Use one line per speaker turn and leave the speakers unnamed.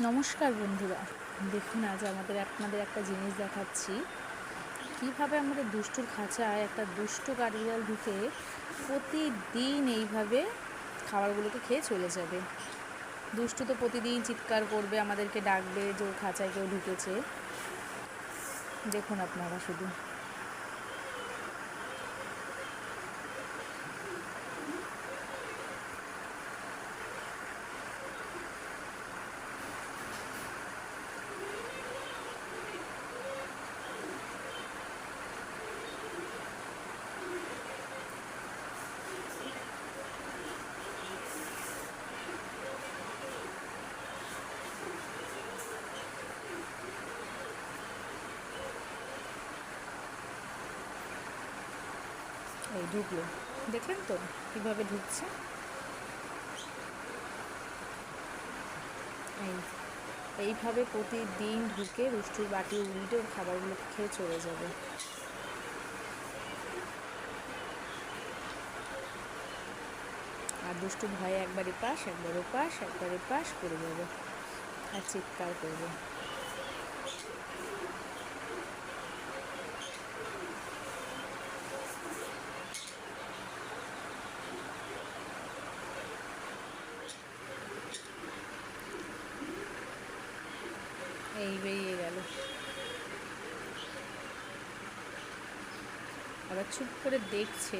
নমস্কার বন্ধুরা, দেখুন আজ আপনাদের একটা জিনিস দেখাচ্ছি। কিভাবে আমাদের দুষ্টুর খাঁচায় একটা দুষ্টু কাঠবিড়াল ঢুকে প্রতিদিন এইভাবে খাবারগুলোকে খেয়ে চলে যাবে। দুষ্টু তো প্রতিদিন চিৎকার করবে, আমাদেরকে ডাকবে যে ওর খাঁচায় কেউ ঢুকেছে। দেখুন আপনারা শুধু। এই ঢুকলো, দেখলেন তো কীভাবে ঢুকছে। এই এইভাবে প্রতিদিন ঢুকে দুষ্টুর বাটি উল্টে ওর খাবারগুলোকে খেয়ে চলে যাবে। আর দুষ্টু ভয়ে একবার এপাশ একবার ওপাশ একবার এপাশ করে যাবে আর চিৎকার করবে। এই বেরিয়ে গেল, আবার চুপ করে দেখছে